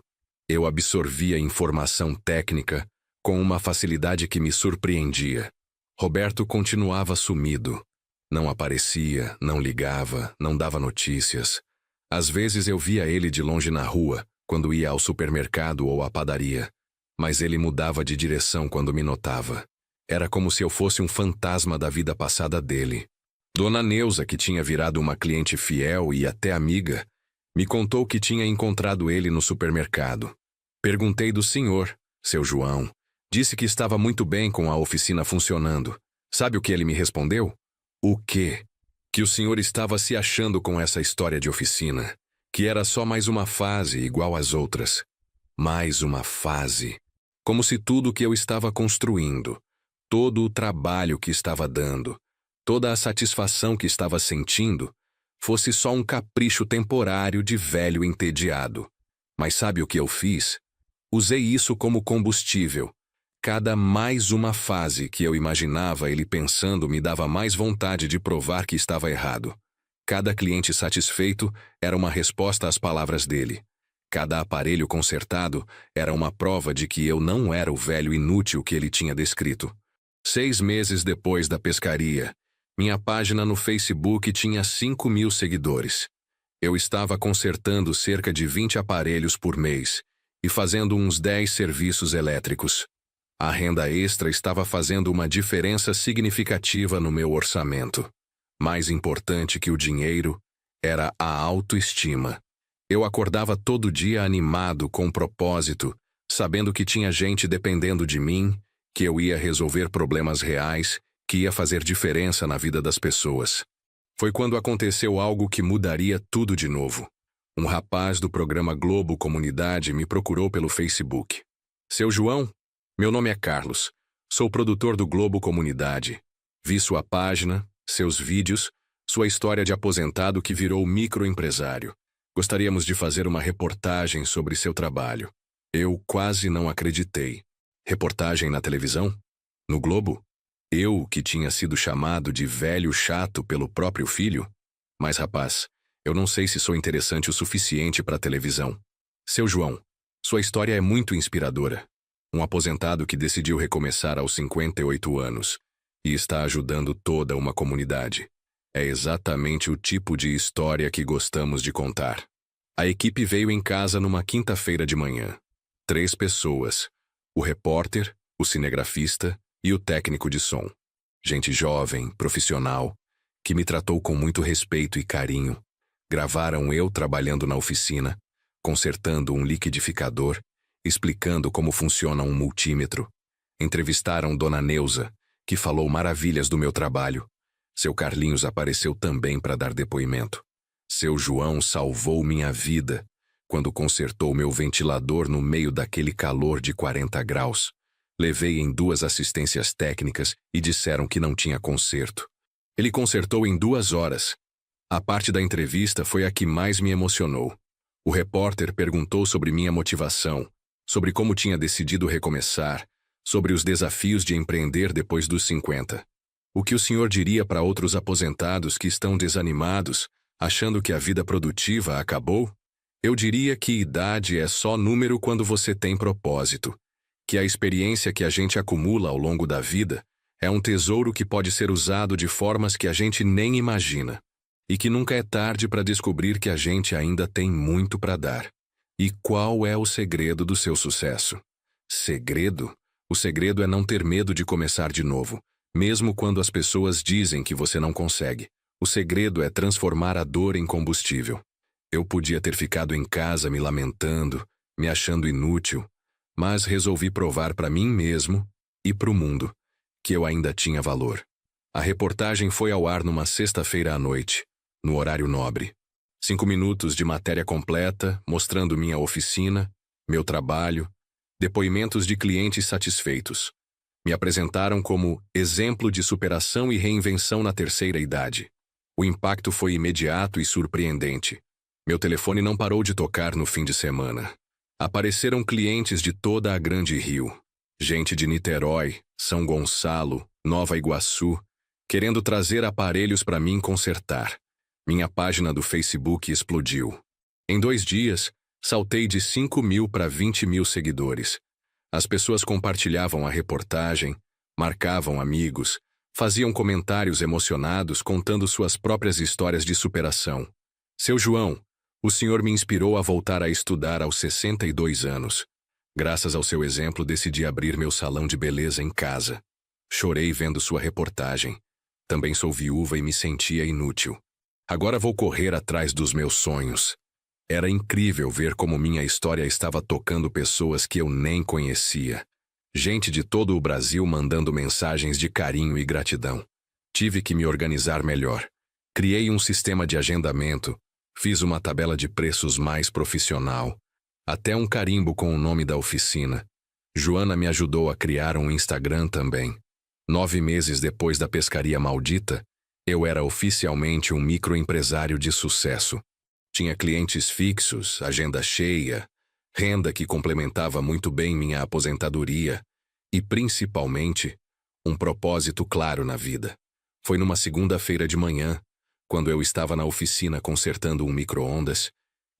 Eu absorvia informação técnica com uma facilidade que me surpreendia. Roberto continuava sumido. Não aparecia, não ligava, não dava notícias. Às vezes eu via ele de longe na rua, quando ia ao supermercado ou à padaria. Mas ele mudava de direção quando me notava. Era como se eu fosse um fantasma da vida passada dele. Dona Neuza, que tinha virado uma cliente fiel e até amiga, me contou que tinha encontrado ele no supermercado. Perguntei do senhor, seu João. Disse que estava muito bem com a oficina funcionando. Sabe o que ele me respondeu? O quê? Que o senhor estava se achando com essa história de oficina. Que era só mais uma fase igual às outras. Mais uma fase. Como se tudo que eu estava construindo, todo o trabalho que estava dando, toda a satisfação que estava sentindo, fosse só um capricho temporário de velho entediado. Mas sabe o que eu fiz? Usei isso como combustível. Cada mais uma fase que eu imaginava ele pensando me dava mais vontade de provar que estava errado. Cada cliente satisfeito era uma resposta às palavras dele. Cada aparelho consertado era uma prova de que eu não era o velho inútil que ele tinha descrito. 6 meses depois da pescaria, minha página no Facebook tinha 5.000 seguidores. Eu estava consertando cerca de 20 aparelhos por mês e fazendo uns 10 serviços elétricos. A renda extra estava fazendo uma diferença significativa no meu orçamento. Mais importante que o dinheiro era a autoestima. Eu acordava todo dia animado, com propósito, sabendo que tinha gente dependendo de mim, que eu ia resolver problemas reais, que ia fazer diferença na vida das pessoas. Foi quando aconteceu algo que mudaria tudo de novo. Um rapaz do programa Globo Comunidade me procurou pelo Facebook. Seu João? Meu nome é Carlos. Sou produtor do Globo Comunidade. Vi sua página, seus vídeos, sua história de aposentado que virou microempresário. Gostaríamos de fazer uma reportagem sobre seu trabalho. Eu quase não acreditei. Reportagem na televisão? No Globo? Eu, que tinha sido chamado de velho chato pelo próprio filho? Mas, rapaz, eu não sei se sou interessante o suficiente para a televisão. Seu João, sua história é muito inspiradora. Um aposentado que decidiu recomeçar aos 58 anos e está ajudando toda uma comunidade. É exatamente o tipo de história que gostamos de contar. A equipe veio em casa numa quinta-feira de manhã. 3 pessoas: o repórter, o cinegrafista e o técnico de som. Gente jovem, profissional, que me tratou com muito respeito e carinho. Gravaram eu trabalhando na oficina, consertando um liquidificador, explicando como funciona um multímetro. Entrevistaram Dona Neuza, que falou maravilhas do meu trabalho. Seu Carlinhos apareceu também para dar depoimento. Seu João salvou minha vida quando consertou meu ventilador no meio daquele calor de 40 graus. Levei em 2 assistências técnicas e disseram que não tinha conserto. Ele consertou em 2 horas. A parte da entrevista foi a que mais me emocionou. O repórter perguntou sobre minha motivação, sobre como tinha decidido recomeçar, sobre os desafios de empreender depois dos 50. O que o senhor diria para outros aposentados que estão desanimados, achando que a vida produtiva acabou? Eu diria que idade é só número quando você tem propósito, que a experiência que a gente acumula ao longo da vida é um tesouro que pode ser usado de formas que a gente nem imagina, e que nunca é tarde para descobrir que a gente ainda tem muito para dar. E qual é o segredo do seu sucesso? Segredo? O segredo é não ter medo de começar de novo, mesmo quando as pessoas dizem que você não consegue. O segredo é transformar a dor em combustível. Eu podia ter ficado em casa me lamentando, me achando inútil, mas resolvi provar para mim mesmo e para o mundo que eu ainda tinha valor. A reportagem foi ao ar numa sexta-feira à noite, no horário nobre. 5 minutos de matéria completa, mostrando minha oficina, meu trabalho, depoimentos de clientes satisfeitos. Me apresentaram como exemplo de superação e reinvenção na terceira idade. O impacto foi imediato e surpreendente. Meu telefone não parou de tocar no fim de semana. Apareceram clientes de toda a Grande Rio. Gente de Niterói, São Gonçalo, Nova Iguaçu, querendo trazer aparelhos para mim consertar. Minha página do Facebook explodiu. Em 2 dias, saltei de 5.000 para 20.000 seguidores. As pessoas compartilhavam a reportagem, marcavam amigos, faziam comentários emocionados contando suas próprias histórias de superação. Seu João, o senhor me inspirou a voltar a estudar aos 62 anos. Graças ao seu exemplo, decidi abrir meu salão de beleza em casa. Chorei vendo sua reportagem. Também sou viúva e me sentia inútil. Agora vou correr atrás dos meus sonhos. Era incrível ver como minha história estava tocando pessoas que eu nem conhecia. Gente de todo o Brasil mandando mensagens de carinho e gratidão. Tive que me organizar melhor. Criei um sistema de agendamento, fiz uma tabela de preços mais profissional, até um carimbo com o nome da oficina. Joana me ajudou a criar um Instagram também. 9 meses depois da pescaria maldita, eu era oficialmente um microempresário de sucesso. Tinha clientes fixos, agenda cheia, renda que complementava muito bem minha aposentadoria e, principalmente, um propósito claro na vida. Foi numa segunda-feira de manhã, quando eu estava na oficina consertando um micro-ondas,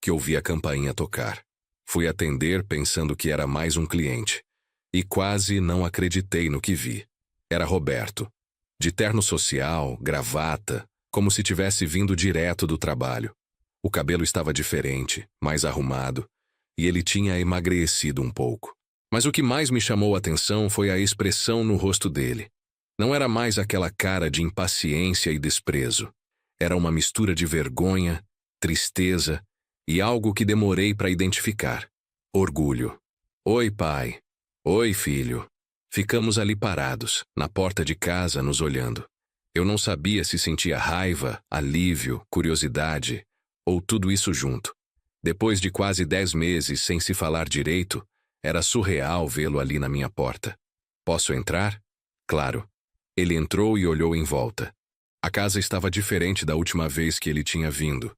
que ouvi a campainha tocar. Fui atender pensando que era mais um cliente. E quase não acreditei no que vi. Era Roberto. De terno social, gravata, como se tivesse vindo direto do trabalho. O cabelo estava diferente, mais arrumado, e ele tinha emagrecido um pouco. Mas o que mais me chamou a atenção foi a expressão no rosto dele. Não era mais aquela cara de impaciência e desprezo. Era uma mistura de vergonha, tristeza e algo que demorei para identificar. Orgulho. Oi, pai. Oi, filho. Ficamos ali parados, na porta de casa, nos olhando. Eu não sabia se sentia raiva, alívio, curiosidade, ou tudo isso junto. Depois de quase 10 meses sem se falar direito, era surreal vê-lo ali na minha porta. Posso entrar? Claro. Ele entrou e olhou em volta. A casa estava diferente da última vez que ele tinha vindo.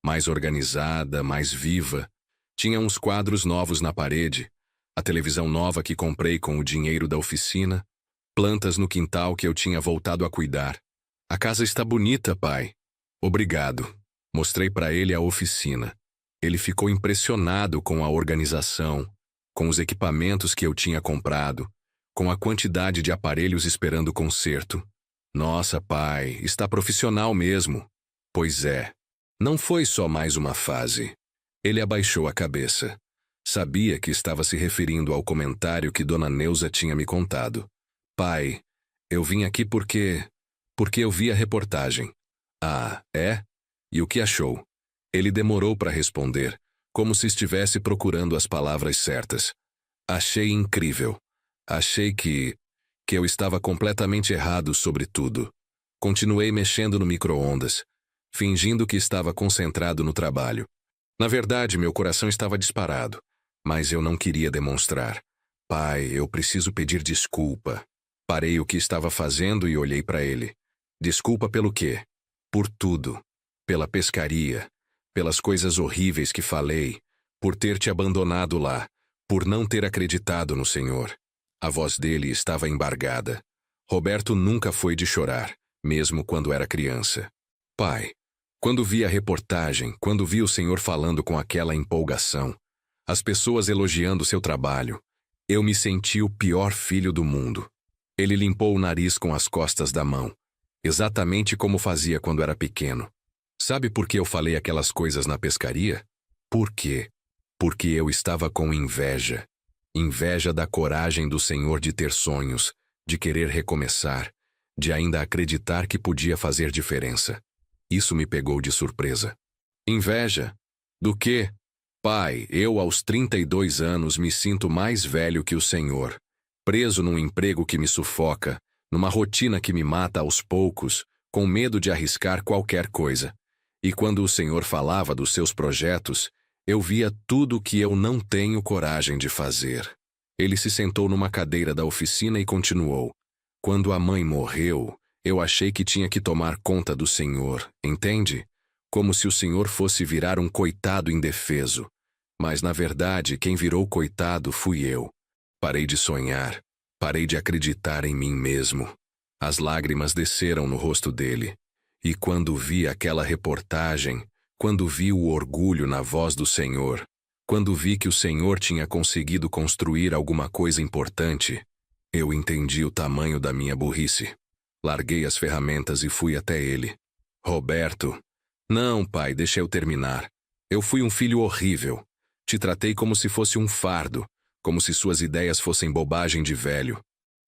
Mais organizada, mais viva. Tinha uns quadros novos na parede, a televisão nova que comprei com o dinheiro da oficina, plantas no quintal que eu tinha voltado a cuidar. A casa está bonita, pai. Obrigado. Mostrei para ele a oficina. Ele ficou impressionado com a organização, com os equipamentos que eu tinha comprado, com a quantidade de aparelhos esperando conserto. Nossa, pai, está profissional mesmo. Pois é. Não foi só mais uma fase. Ele abaixou a cabeça. Sabia que estava se referindo ao comentário que Dona Neuza tinha me contado. Pai, eu vim aqui porque eu vi a reportagem. Ah, é? E o que achou? Ele demorou para responder, como se estivesse procurando as palavras certas. Achei incrível. Achei que eu estava completamente errado sobre tudo. Continuei mexendo no micro-ondas, fingindo que estava concentrado no trabalho. Na verdade, meu coração estava disparado, mas eu não queria demonstrar. Pai, eu preciso pedir desculpa. Parei o que estava fazendo e olhei para ele. Desculpa pelo quê? Por tudo. Pela pescaria, pelas coisas horríveis que falei, por ter te abandonado lá, por não ter acreditado no Senhor. A voz dele estava embargada. Roberto nunca foi de chorar, mesmo quando era criança. Pai, quando vi a reportagem, quando vi o Senhor falando com aquela empolgação, as pessoas elogiando seu trabalho, eu me senti o pior filho do mundo. Ele limpou o nariz com as costas da mão, exatamente como fazia quando era pequeno. Sabe por que eu falei aquelas coisas na pescaria? Por quê? Porque eu estava com inveja. Inveja da coragem do Senhor de ter sonhos, de querer recomeçar, de ainda acreditar que podia fazer diferença. Isso me pegou de surpresa. Inveja? Do quê? Pai, eu aos 32 anos me sinto mais velho que o Senhor, preso num emprego que me sufoca, numa rotina que me mata aos poucos, com medo de arriscar qualquer coisa. E quando o Senhor falava dos seus projetos, eu via tudo o que eu não tenho coragem de fazer. Ele se sentou numa cadeira da oficina e continuou. Quando a mãe morreu, eu achei que tinha que tomar conta do Senhor, entende? Como se o Senhor fosse virar um coitado indefeso. Mas, na verdade, quem virou coitado fui eu. Parei de sonhar. Parei de acreditar em mim mesmo. As lágrimas desceram no rosto dele. E quando vi aquela reportagem, quando vi o orgulho na voz do Senhor, quando vi que o Senhor tinha conseguido construir alguma coisa importante, eu entendi o tamanho da minha burrice. Larguei as ferramentas e fui até ele. Roberto. Não, pai, deixa eu terminar. Eu fui um filho horrível. Te tratei como se fosse um fardo, como se suas ideias fossem bobagem de velho.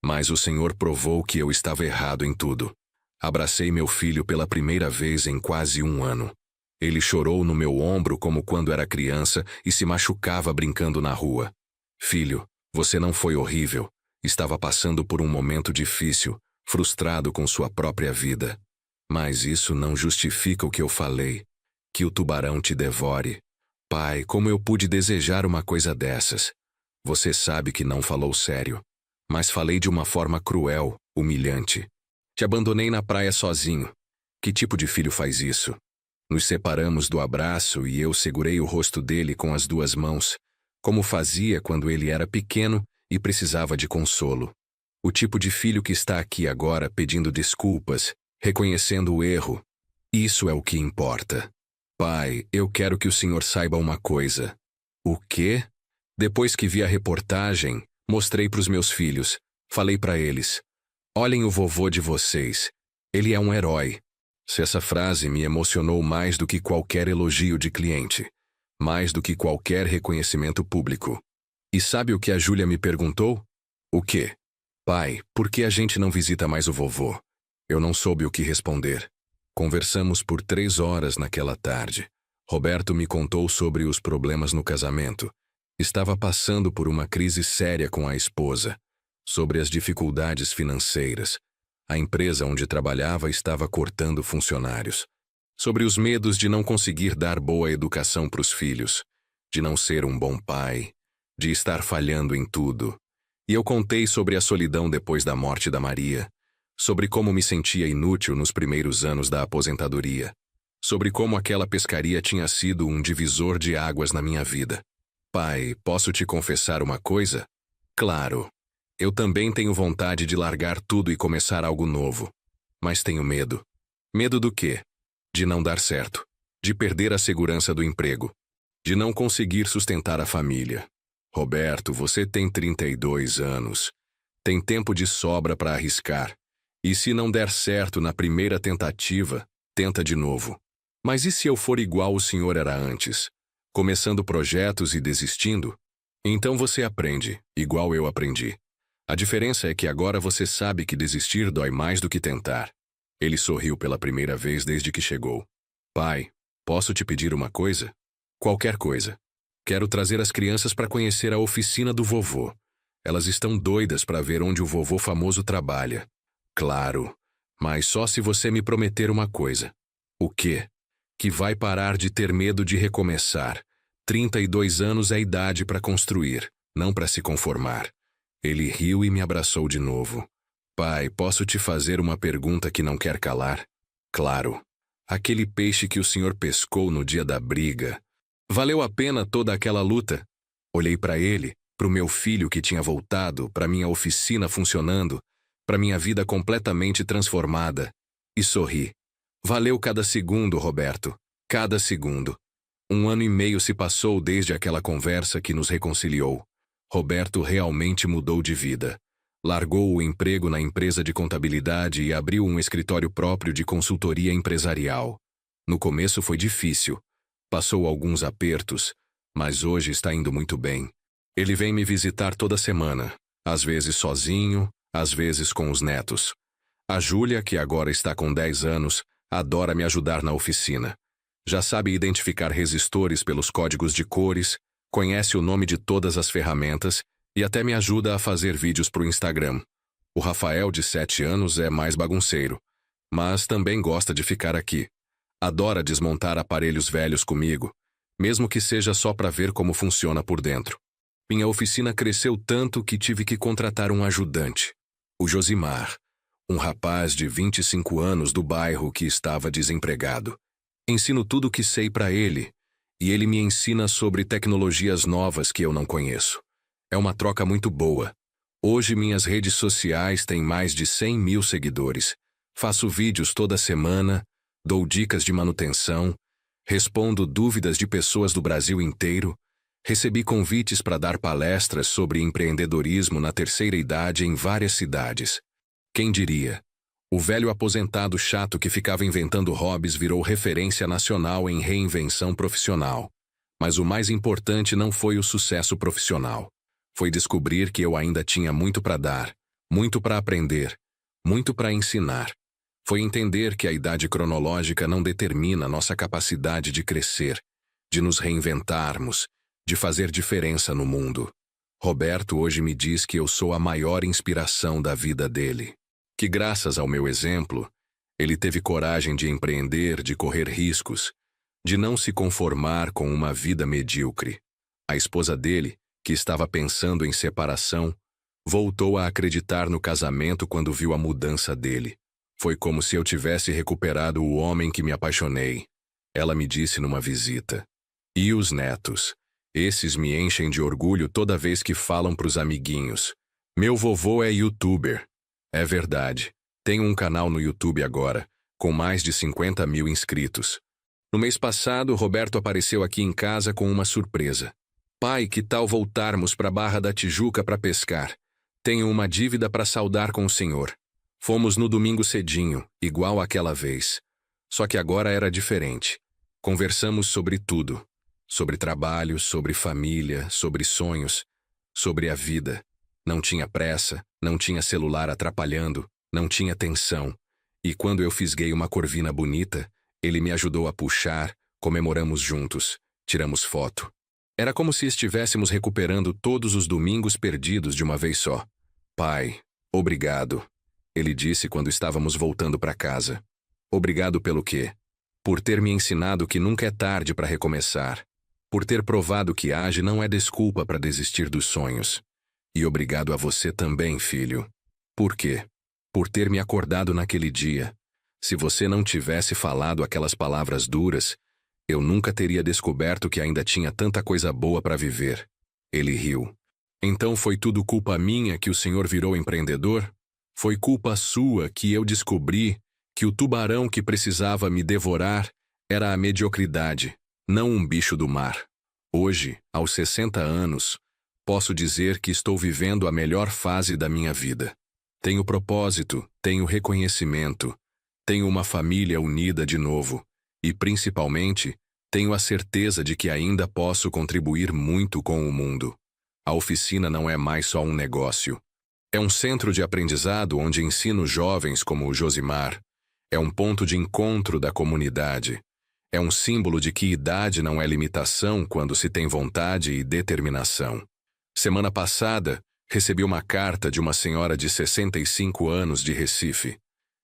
Mas o Senhor provou que eu estava errado em tudo. Abracei meu filho pela primeira vez em quase 1 ano. Ele chorou no meu ombro como quando era criança e se machucava brincando na rua. Filho, você não foi horrível. Estava passando por um momento difícil, frustrado com sua própria vida. Mas isso não justifica o que eu falei. Que o tubarão te devore. Pai, como eu pude desejar uma coisa dessas? Você sabe que não falou sério. Mas falei de uma forma cruel, humilhante. Te abandonei na praia sozinho. Que tipo de filho faz isso? Nos separamos do abraço e eu segurei o rosto dele com as 2 mãos, como fazia quando ele era pequeno e precisava de consolo. O tipo de filho que está aqui agora pedindo desculpas, reconhecendo o erro. Isso é o que importa. Pai, eu quero que o Senhor saiba uma coisa. O quê? Depois que vi a reportagem, mostrei para os meus filhos. Falei para eles: olhem o vovô de vocês. Ele é um herói. Se essa frase me emocionou mais do que qualquer elogio de cliente, mais do que qualquer reconhecimento público. E sabe o que a Júlia me perguntou? O quê? Pai, por que a gente não visita mais o vovô? Eu não soube o que responder. Conversamos por 3 horas naquela tarde. Roberto me contou sobre os problemas no casamento. Estava passando por uma crise séria com a esposa. Sobre as dificuldades financeiras. A empresa onde trabalhava estava cortando funcionários. Sobre os medos de não conseguir dar boa educação para os filhos. De não ser um bom pai. De estar falhando em tudo. E eu contei sobre a solidão depois da morte da Maria. Sobre como me sentia inútil nos primeiros anos da aposentadoria. Sobre como aquela pescaria tinha sido um divisor de águas na minha vida. Pai, posso te confessar uma coisa? Claro. Eu também tenho vontade de largar tudo e começar algo novo. Mas tenho medo. Medo do quê? De não dar certo. De perder a segurança do emprego. De não conseguir sustentar a família. Roberto, você tem 32 anos. Tem tempo de sobra para arriscar. E se não der certo na primeira tentativa, tenta de novo. Mas e se eu for igual o senhor era antes? Começando projetos e desistindo? Então você aprende, igual eu aprendi. A diferença é que agora você sabe que desistir dói mais do que tentar. Ele sorriu pela primeira vez desde que chegou. Pai, posso te pedir uma coisa? Qualquer coisa. Quero trazer as crianças para conhecer a oficina do vovô. Elas estão doidas para ver onde o vovô famoso trabalha. Claro, mas só se você me prometer uma coisa. O quê? Que vai parar de ter medo de recomeçar. 32 anos é a idade para construir, não para se conformar. Ele riu e me abraçou de novo. Pai, posso te fazer uma pergunta que não quer calar? Claro. Aquele peixe que o senhor pescou no dia da briga. Valeu a pena toda aquela luta? Olhei para ele, para o meu filho que tinha voltado, para minha oficina funcionando, para minha vida completamente transformada, e sorri. Valeu cada segundo, Roberto. Cada segundo. 1 ano e meio se passou desde aquela conversa que nos reconciliou. Roberto realmente mudou de vida. Largou o emprego na empresa de contabilidade e abriu um escritório próprio de consultoria empresarial. No começo foi difícil. Passou alguns apertos, mas hoje está indo muito bem. Ele vem me visitar toda semana, às vezes sozinho, às vezes com os netos. A Júlia, que agora está com 10 anos, adora me ajudar na oficina. Já sabe identificar resistores pelos códigos de cores, conhece o nome de todas as ferramentas e até me ajuda a fazer vídeos para o Instagram. O Rafael, de 7 anos, é mais bagunceiro, mas também gosta de ficar aqui. Adora desmontar aparelhos velhos comigo, mesmo que seja só para ver como funciona por dentro. Minha oficina cresceu tanto que tive que contratar um ajudante. O Josimar, um rapaz de 25 anos do bairro que estava desempregado. Ensino tudo o que sei para ele, e ele me ensina sobre tecnologias novas que eu não conheço. É uma troca muito boa. Hoje minhas redes sociais têm mais de 100.000 seguidores. Faço vídeos toda semana, dou dicas de manutenção, respondo dúvidas de pessoas do Brasil inteiro, recebi convites para dar palestras sobre empreendedorismo na terceira idade em várias cidades. Quem diria? O velho aposentado chato que ficava inventando hobbies virou referência nacional em reinvenção profissional. Mas o mais importante não foi o sucesso profissional. Foi descobrir que eu ainda tinha muito para dar, muito para aprender, muito para ensinar. Foi entender que a idade cronológica não determina nossa capacidade de crescer, de nos reinventarmos, de fazer diferença no mundo. Roberto hoje me diz que eu sou a maior inspiração da vida dele. Que graças ao meu exemplo, ele teve coragem de empreender, de correr riscos, de não se conformar com uma vida medíocre. A esposa dele, que estava pensando em separação, voltou a acreditar no casamento quando viu a mudança dele. Foi como se eu tivesse recuperado o homem que me apaixonei. Ela me disse numa visita. E os netos? Esses me enchem de orgulho toda vez que falam pros amiguinhos. Meu vovô é youtuber. É verdade. Tenho um canal no YouTube agora, com mais de 50.000 inscritos. No mês passado, Roberto apareceu aqui em casa com uma surpresa. Pai, que tal voltarmos para a Barra da Tijuca para pescar? Tenho uma dívida para saldar com o senhor. Fomos no domingo cedinho, igual àquela vez. Só que agora era diferente. Conversamos sobre tudo. Sobre trabalho, sobre família, sobre sonhos, sobre a vida. Não tinha pressa, não tinha celular atrapalhando, não tinha tensão. E quando eu fisguei uma corvina bonita, ele me ajudou a puxar, comemoramos juntos, tiramos foto. Era como se estivéssemos recuperando todos os domingos perdidos de uma vez só. Pai, obrigado, ele disse quando estávamos voltando para casa. Obrigado pelo quê? Por ter me ensinado que nunca é tarde para recomeçar. Por ter provado que age não é desculpa para desistir dos sonhos. E obrigado a você também, filho. Por quê? Por ter me acordado naquele dia. Se você não tivesse falado aquelas palavras duras, eu nunca teria descoberto que ainda tinha tanta coisa boa para viver. Ele riu. Então foi tudo culpa minha que o senhor virou empreendedor? Foi culpa sua que eu descobri que o tubarão que precisava me devorar era a mediocridade, não um bicho do mar. Hoje, aos 60 anos, posso dizer que estou vivendo a melhor fase da minha vida. Tenho propósito, tenho reconhecimento, tenho uma família unida de novo e, principalmente, tenho a certeza de que ainda posso contribuir muito com o mundo. A oficina não é mais só um negócio. É um centro de aprendizado onde ensino jovens como o Josimar. É um ponto de encontro da comunidade. É um símbolo de que idade não é limitação quando se tem vontade e determinação. Semana passada, recebi uma carta de uma senhora de 65 anos de Recife.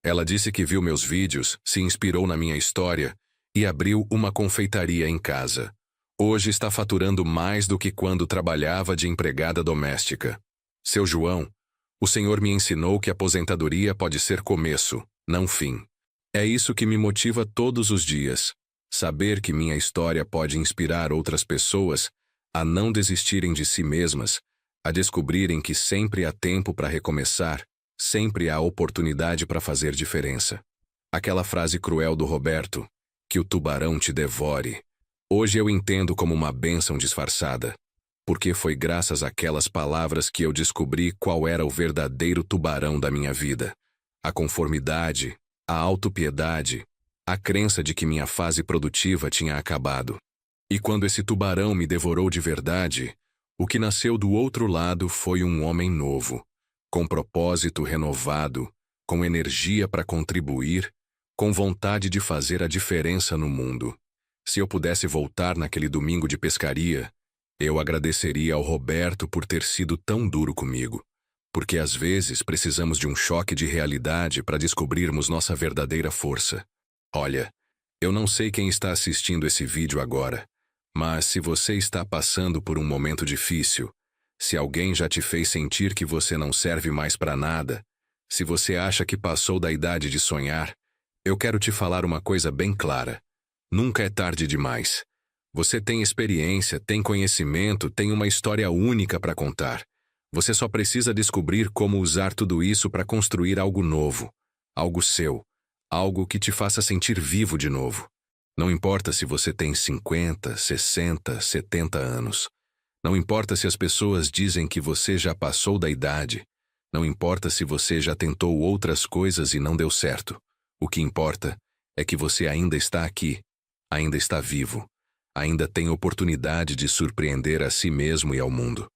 Ela disse que viu meus vídeos, se inspirou na minha história e abriu uma confeitaria em casa. Hoje está faturando mais do que quando trabalhava de empregada doméstica. Seu João, o Senhor me ensinou que a aposentadoria pode ser começo, não fim. É isso que me motiva todos os dias. Saber que minha história pode inspirar outras pessoas a não desistirem de si mesmas, a descobrirem que sempre há tempo para recomeçar, sempre há oportunidade para fazer diferença. Aquela frase cruel do Roberto, que o tubarão te devore, hoje eu entendo como uma bênção disfarçada, porque foi graças àquelas palavras que eu descobri qual era o verdadeiro tubarão da minha vida. A conformidade, a autopiedade, a crença de que minha fase produtiva tinha acabado. E quando esse tubarão me devorou de verdade, o que nasceu do outro lado foi um homem novo, com propósito renovado, com energia para contribuir, com vontade de fazer a diferença no mundo. Se eu pudesse voltar naquele domingo de pescaria, eu agradeceria ao Roberto por ter sido tão duro comigo, porque às vezes precisamos de um choque de realidade para descobrirmos nossa verdadeira força. Olha, eu não sei quem está assistindo esse vídeo agora, mas se você está passando por um momento difícil, se alguém já te fez sentir que você não serve mais para nada, se você acha que passou da idade de sonhar, eu quero te falar uma coisa bem clara. Nunca é tarde demais. Você tem experiência, tem conhecimento, tem uma história única para contar. Você só precisa descobrir como usar tudo isso para construir algo novo, algo seu, algo que te faça sentir vivo de novo. Não importa se você tem 50, 60, 70 anos. Não importa se as pessoas dizem que você já passou da idade. Não importa se você já tentou outras coisas e não deu certo. O que importa é que você ainda está aqui, ainda está vivo, ainda tem oportunidade de surpreender a si mesmo e ao mundo.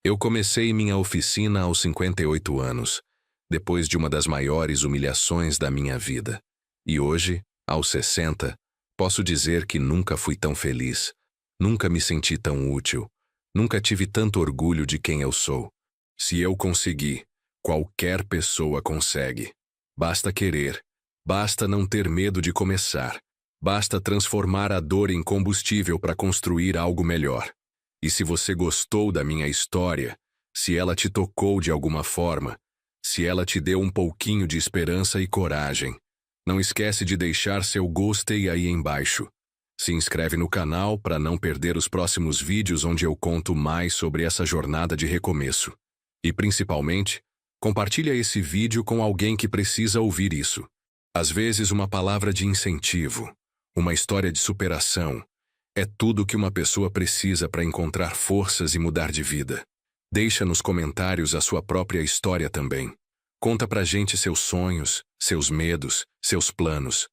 Eu comecei minha oficina aos 58 anos, depois de uma das maiores humilhações da minha vida. E hoje, aos 60, posso dizer que nunca fui tão feliz, nunca me senti tão útil, nunca tive tanto orgulho de quem eu sou. Se eu consegui, qualquer pessoa consegue. Basta querer, basta não ter medo de começar, basta transformar a dor em combustível para construir algo melhor. E se você gostou da minha história, se ela te tocou de alguma forma, se ela te deu um pouquinho de esperança e coragem, não esquece de deixar seu gostei aí embaixo. Se inscreve no canal para não perder os próximos vídeos onde eu conto mais sobre essa jornada de recomeço. E principalmente, compartilha esse vídeo com alguém que precisa ouvir isso. Às vezes uma palavra de incentivo, uma história de superação, É tudo o que uma pessoa precisa para encontrar forças e mudar de vida. Deixa nos comentários a sua própria história também. Conta pra gente seus sonhos, seus medos, seus planos.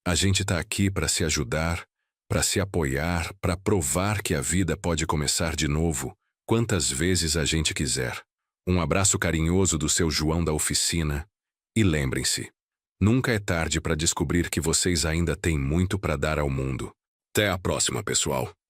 A gente tá aqui para se ajudar, para se apoiar, para provar que a vida pode começar de novo, quantas vezes a gente quiser. Um abraço carinhoso do seu João da oficina. E lembrem-se, nunca é tarde para descobrir que vocês ainda têm muito para dar ao mundo. Até a próxima, pessoal.